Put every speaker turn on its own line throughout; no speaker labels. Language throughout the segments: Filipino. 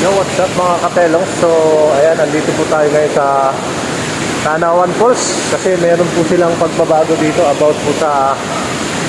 Yo, what's up mga katelong? So, ayan, nandito po tayo ngayon sa Tanawan Falls kasi meron po silang pagbabago dito about po sa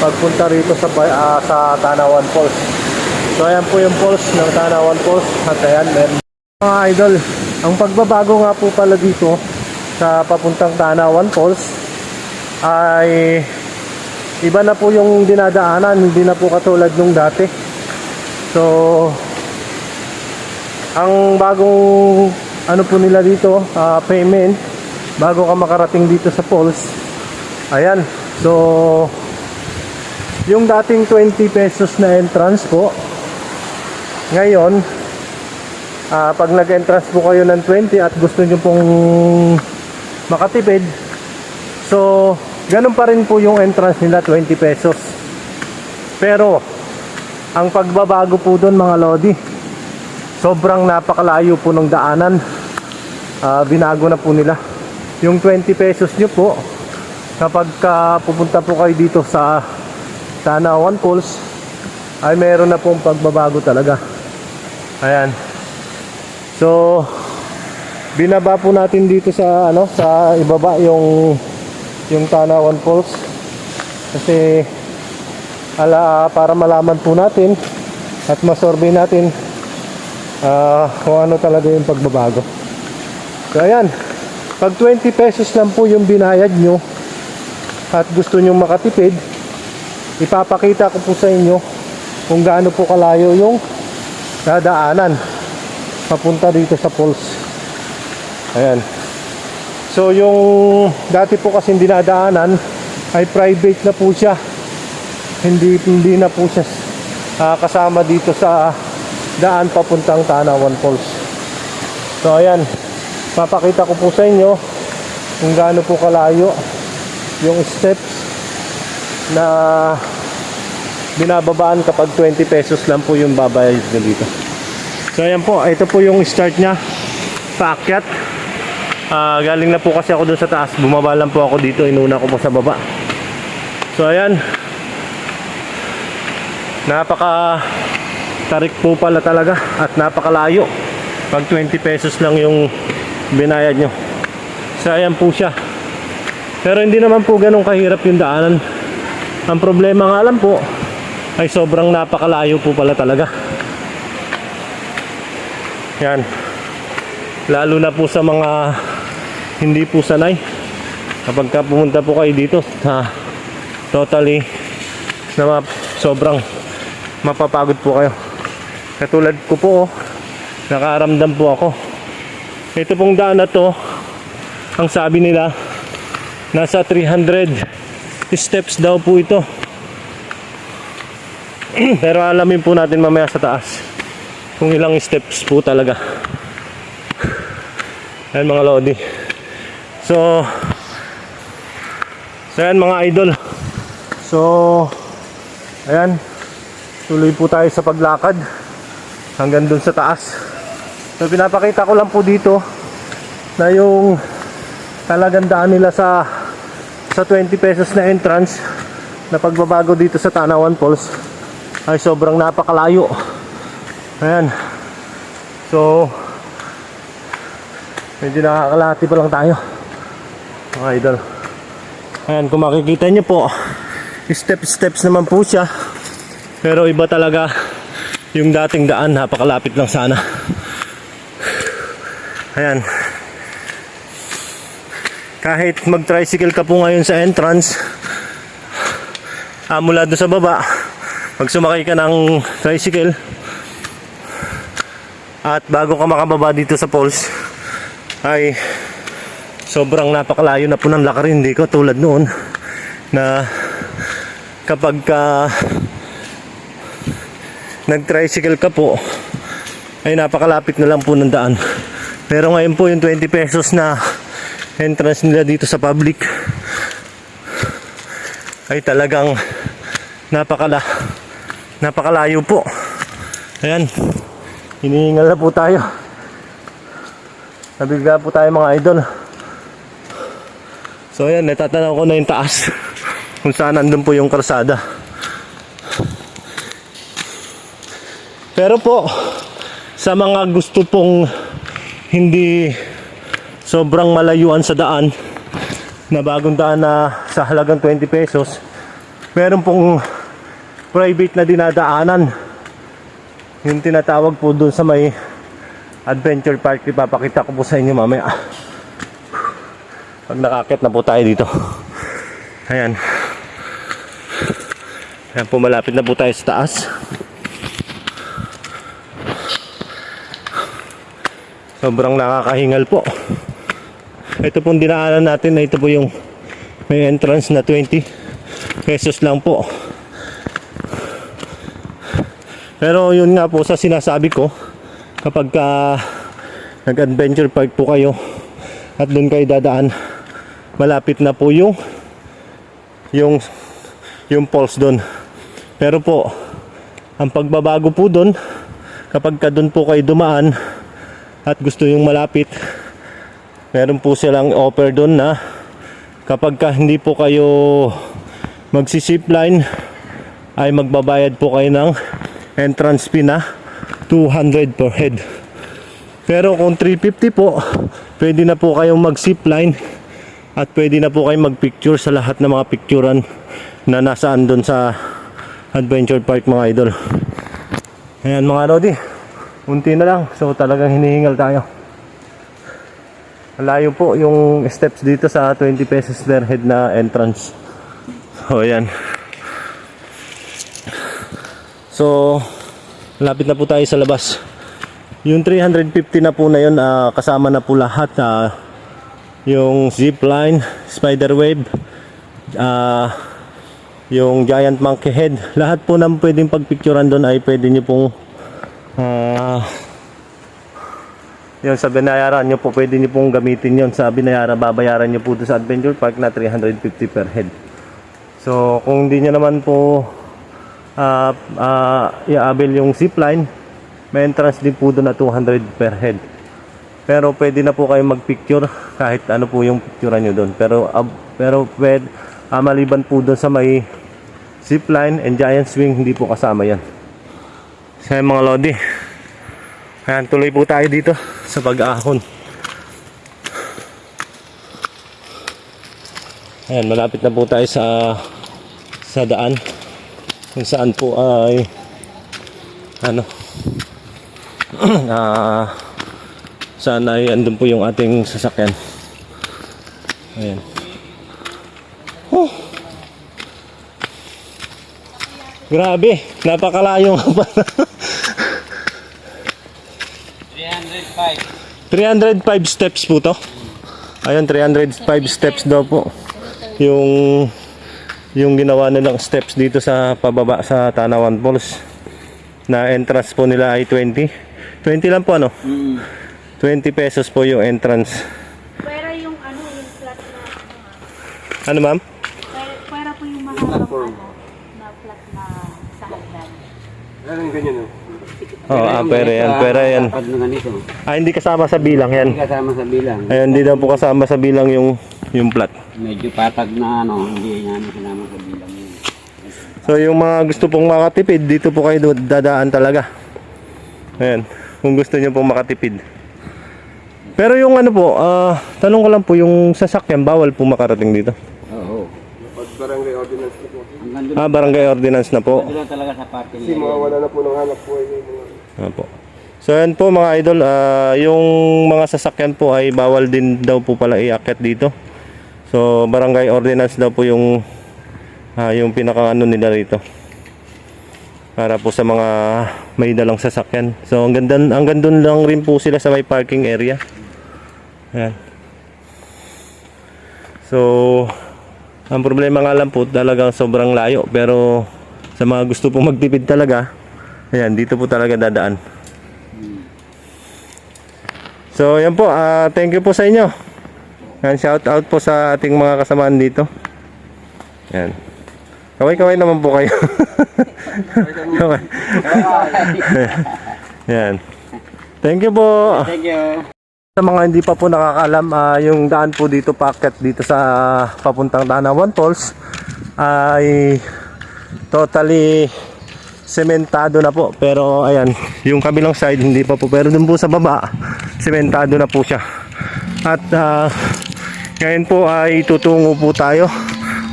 pagpunta rito sa Tanawan Falls. So, ayan po yung falls ng Tanawan Falls at ayan, meron mga idol. Ang pagbabago nga po pala dito sa papuntang Tanawan Falls ay iba na po yung dinadaanan, hindi na po katulad nung dati. So, ang bagong ano po nila dito, payment bago ka makarating dito sa falls. Ayan. So, yung dating 20 pesos na entrance po, ngayon, pag nag-entrance po kayo ng 20 at gusto nyo pong makatipid, so, ganun pa rin po yung entrance nila, 20 pesos. Pero, ang pagbabago po doon mga lodi, sobrang napakalayo po ng daanan. Binago na po nila. Yung 20 pesos nyo po, kapag pupunta po kayo dito sa Tanawan Falls, ay meron na pong pagbabago talaga. Ayan. So, binaba po natin dito sa sa ibaba yung Tanawan Falls. Kasi para malaman po natin at masurvey natin kung ano talaga yung pagbabago. So ayan, pag 20 pesos lang po yung binayad nyo at gusto nyo makatipid, ipapakita ko po sa inyo kung gaano po kalayo yung dadaanan papunta dito sa falls. Ayan. So yung dati po kasi dinadaanan ay private na po siya, hindi na po siya kasama dito sa daan papuntang Tanawan Falls. So ayan, papakita ko po sa inyo kung gaano po kalayo yung steps na binababaan kapag 20 pesos lang po yung babayad nyo dito. So ayan po, ito po yung start nya, paakyat. Galing na po kasi ako dun sa taas, bumaba lang po ako dito, inuna ko po sa baba. So ayan, napaka tarik po pala talaga at napakalayo pag 20 pesos lang yung binayad nyo. So ayan po siya. Pero hindi naman po ganun kahirap yung daanan. Ang problema nga lang po ay sobrang napakalayo po pala talaga. Yan. Lalo na po sa mga hindi po sanay. Kapag pumunta po kayo dito, totally na sobrang mapapagod po kayo. Katulad ko po, nakaramdam po ako. Ito pong daan na to, ang sabi nila, nasa 300 steps daw po ito. Pero alamin po natin mamaya sa taas kung ilang steps po talaga. Ayan mga lodi. So ayan mga idol. So ayan, tuloy po tayo sa paglakad hanggang dun sa taas. So pinapakita ko lang po dito na yung talagang daan nila sa 20 pesos na entrance na pagbabago dito sa Tanawan Falls ay sobrang napakalayo. Ayan. So medyo nakakalahati pa lang tayo mga idol. Ayan, kung makikita nyo po, steps naman po siya. Pero iba talaga yung dating daan, napakalapit lang sana. Ayan. Kahit mag-tricycle ka po ngayon sa entrance, mula doon sa baba, pag sumakay ka ng tricycle, at bago ka makababa dito sa falls, ay sobrang napakalayo na po ng lakarin. Hindi ko tulad noon na kapag nag-tricycle ka po ay napakalapit na lang po ng daan. Pero ngayon po yung 20 pesos na entrance nila dito sa public ay talagang napakalayo po. Ayan, hinihingal na po tayo, nabigla po tayo mga idol. So ayan, natatanaw ko na yung taas kung saan nandun po yung kalsada. Pero po, sa mga gusto pong hindi sobrang malayuan sa daan, na bagong daan na sa halagang 20 pesos, meron pong private na dinadaanan, yung tinatawag po dun sa may adventure park. Ipapakita ko po sa inyo mamaya pag nakakit na po tayo dito. Ayan, ayan po, malapit na po tayo sa taas. Sobrang nakakahingal po. Ito pong dinaanan natin na ito po yung may entrance na 20 pesos lang po. Pero yun nga po sa sinasabi ko, kapag nag-adventure park po kayo at doon kayo dadaan, malapit na po yung falls doon. Pero po, ang pagbabago po doon, kapag ka doon po kayo dumaan at gusto yung malapit, meron po silang offer doon na kapag ka hindi po kayo magsi-zipline, ay magbabayad po kayo ng entrance fee na 200 per head. Pero kung 350 po, pwede na po kayong mag-zipline at pwede na po kayong mag-picture sa lahat ng mga picturean na nasaan doon sa adventure park, mga idol. Ayan mga lodi, unti na lang, so talagang hinihingal tayo. Malayo po yung steps dito sa 20 pesos per head na entrance. So ayan. So lapit na po tayo sa labas. Yung 350 na po na yun, kasama na po lahat. Yung zipline, spider web, yung giant monkey head, lahat po na pwedeng pagpicturean doon ay pwede nyo pong yun sa binayaran nyo po, pwede nyo pong gamitin yun sa binayaran, babayaran nyo po doon sa adventure park na 350 per head. So kung hindi nyo naman po i-avail yung zipline, may entrance din po doon na 200 per head. Pero pwede na po kayo magpicture kahit ano po yung picturean nyo doon. Pero pwede, maliban po doon sa may zipline and giant swing, hindi po kasama yan. So mga lodi, ayan, tuloy po tayo dito sa pag-ahon. Ayan, malapit na po tayo sa daan kung saan po ay saan ay andun po yung ating sasakyan. Ayan. Grabe, napakalayo nga pa. 305 steps po to. Ayun, 305 steps daw po yung ginawa nilang steps dito sa pababa sa Tanawan Falls. Na entrance po nila ay 20 lang po, ano? 20 pesos po yung entrance.
Pwera yung yung flat na
Ano ma'am?
Pwera po yung mahabang na flat na sa hagdan.
Anong ganyan, no?
Pwera yan. Hindi kasama sa bilang yan.
Hindi kasama sa bilang.
Ayun, hindi daw po kasama sa bilang yung plat.
Medyo patag na hindi nga sinama sa bilang yun.
So yung mga gusto pong makatipid, dito po kayo dadaan talaga. Ayan, kung gusto niyo pong makatipid. Pero yung tanong ko lang po, yung sasakyan, bawal po makarating dito.
Oo.
Barangay ordinance na po.
Barangay ordinance na po.
Doon talaga sa parking.
Kasi mawawala na po ng hanap po.
Po. So yan po mga idol, yung mga sasakyan po ay bawal din daw po pala iakyat dito. So barangay ordinance daw po yung pinakaano nila rito. Para po sa mga may dalang sasakyan. So hanggang doon lang rin po sila sa may parking area. Ayan. So ang problema nga lang po, talagang sobrang layo. Pero sa mga gusto pong magtipid talaga, ayan, dito po talaga dadaan. So yan po, thank you po sa inyo. Yan, shout out po sa ating mga kasamaan dito. Yan. Kaway-kaway naman po kayo. Kaway. Yan. Thank you po.
Thank you.
Sa mga hindi pa po nakakaalam, yung daan po dito paakyat dito sa papuntang Tanawan Falls ay totally sementado na po. Pero ayan, yung kabilang side hindi pa po. Pero dun po sa baba, sementado na po siya. At ngayon po ay tutungo po tayo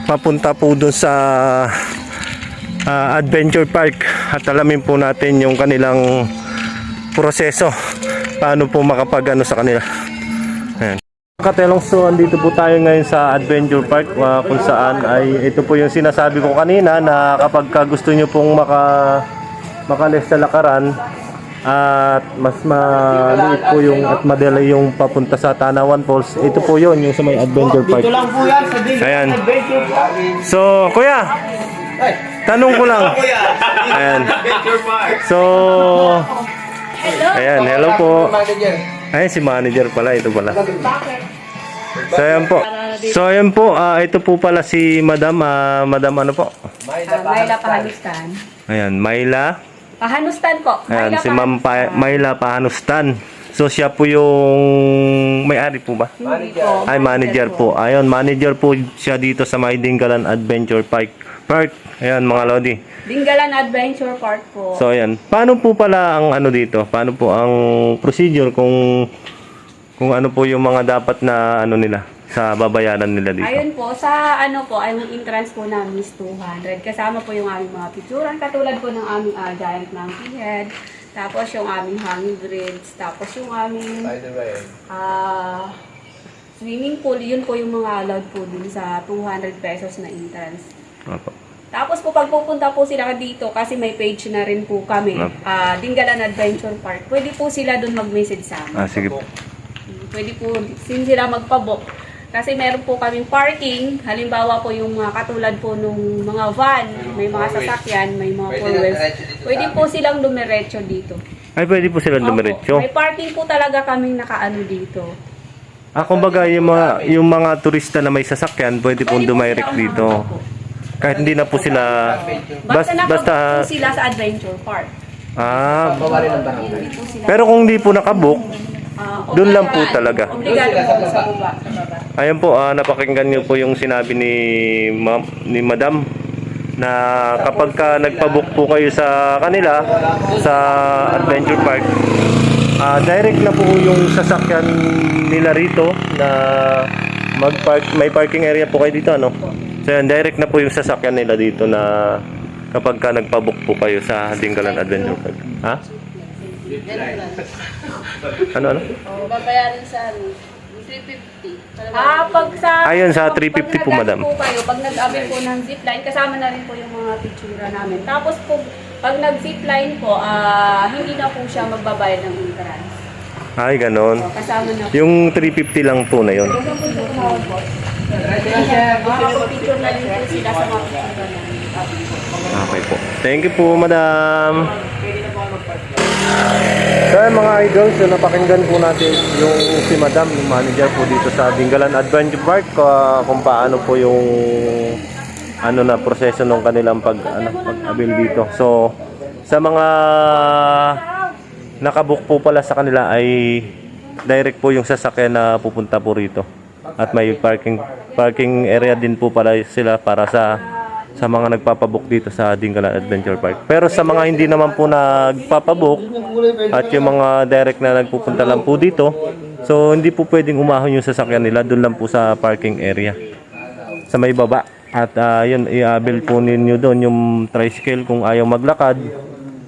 papunta po dun sa Adventure Park at alamin po natin yung kanilang proseso, paano po makapag sa kanila. Ayan. Katelong, so andito po tayo ngayon sa Adventure Park kung saan ay ito po yung sinasabi ko kanina na kapag gusto nyo pong makalis sa lakaran at mas maliit po yung at madali yung papunta sa Tanawan Falls, ito po yun yung sa may Adventure Park.
Dito lang po yan sa
Ayan.
Adventure Park.
So kuya, tanong ko lang. Ayan. So ayan, hello po. Ay, si manager pala, ito pala. So ayan po. So ayan po, ito po pala si Madam, Madam ano po?
Mayla Pahanustan.
Ayan, Mayla.
Pahanustan po.
Ayan, si Ma'am Mayla Pahanustan. So siya po yung may-ari po ba?
Manager.
Ay, manager po. Ayun, manager po siya dito sa May Dingalan Adventure Park. Ayan, mga lodi.
Dingalan Adventure Park po.
So ayan, paano po pala ang ano dito? Paano po ang procedure kung ano po yung mga dapat na ano nila sa babayaran nila dito?
Ayun po, sa ano po, ay yung entrance po namin is 200. Kasama po yung aming mga picturean, katulad po ng aming giant monkey head, tapos yung aming hanging bridge, tapos yung aming swimming pool, yun po yung mga allowed po dun sa 200 pesos na entrance.
Opo.
Tapos po pag pupunta po sila dito, kasi may page na rin po kami, Dingalan Adventure Park, pwede po sila dun mag-message sa amin.
Sige po.
Pwede po sila magpabook. Kasi meron po kaming parking, halimbawa po yung mga katulad po nung mga van, may mga sasakyan, may mga four wheels. Pwede po silang dumiretso dito.
Ay, pwede po sila
Opo,
dumiretso.
may parking po talaga kaming nakaano dito.
Kumbaga yung mga turista na may sasakyan, pwede pong
Pwede po
dumirect
silang
dito.
makabook.
Kahit hindi na po sila
Basta nakabook
basta
po sila sa Adventure Park. Hindi po sila.
pero kung hindi po nakabook, doon lang po
obligado.
talaga.
Obligado po sa baba.
Ayan po, napakinggan niyo po yung sinabi ni Madam na kapag nagpabook po kayo sa kanila sa Adventure Park, direct na po yung sasakyan nila rito na may parking area po kayo dito, ano? So yan, direct na po yung sasakyan nila dito na kapag nagpabook po kayo sa Dingalan Adventure Park. Ha? Ano?
Babayaran sa 350. Pag sa
Ayun, sa 350 po, madam.
Pag kayo, pag nag-avail po ng zipline, kasama na rin po yung mga picture namin. Tapos po, pag nag-zipline po, hindi na po siya magbabayad ng entrance.
Ay, ganon.
Kasama na po.
Yung 350 lang po na yun.
Makakapag-picture na rin po sila sa mga picture namin.
Okay po. Thank you po, madam. So mga idol, so napakinggan po natin yung si madam, yung manager po dito sa Dingalan Adventure Park, kung paano po yung na proseso ng kanilang pag-avail dito. So sa mga nakabook po pala sa kanila ay direct po yung sasakyan na pupunta po rito. At may parking area din po pala sila para sa mga nagpapabook dito sa Dingalan Adventure Park. Pero sa mga hindi naman po nagpapabook at yung mga direct na nagpupunta lang po dito, so hindi po pwedeng umahon yung sasakyan nila, doon lang po sa parking area sa may baba. At yun, i-avail po ninyo doon yung tricycle kung ayaw maglakad.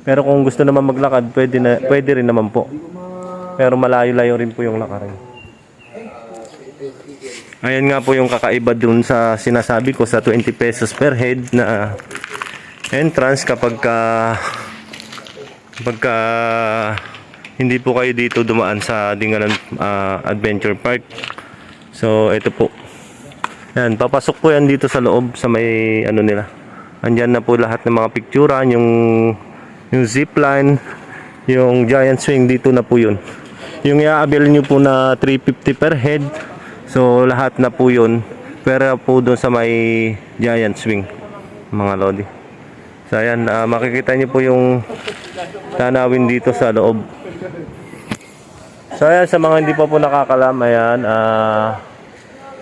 Pero kung gusto naman maglakad, pwede rin naman po. Pero malayo-layo rin po yung lakarin. Ayan nga po yung kakaiba dun sa sinasabi ko sa 20 pesos per head na entrance kapag hindi po kayo dito dumaan sa Dingalan Adventure Park. So ito po. Yan, papasok po yan dito sa loob sa may nila. Andyan na po lahat ng mga picturean, yung zipline, yung giant swing, dito na po yun. Yung i-avail nyo po na 350 per head. So lahat na po yun, pero po doon sa may giant swing, mga lodi. So ayan, makikita nyo po yung tanawin dito sa loob. So ayan, sa mga hindi pa po nakakalam, ayan,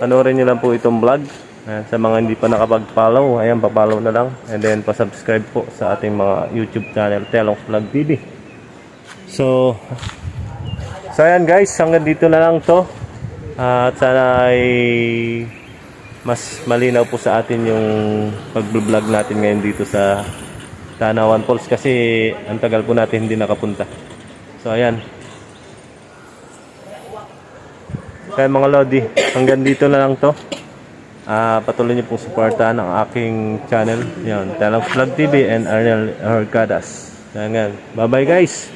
panoorin nyo lang po itong vlog Ayan, sa mga hindi pa nakapag-follow, ayan, pa-follow na lang. And then, pa-subscribe po sa ating mga YouTube channel, Telong Vlog TV. So ayan guys, hanggang dito na lang to. At sana ay mas malinaw po sa atin yung pag-vlog natin ngayon dito sa Tanawan Falls kasi ang tagal po natin hindi nakapunta. So ayan. Kaya mga Lodi, hanggang dito na lang to. Patuloy niyo pong suportahan ang aking channel. Yan, Telong Vlog TV and Arnel Horcadas. Ayan. Bye bye guys.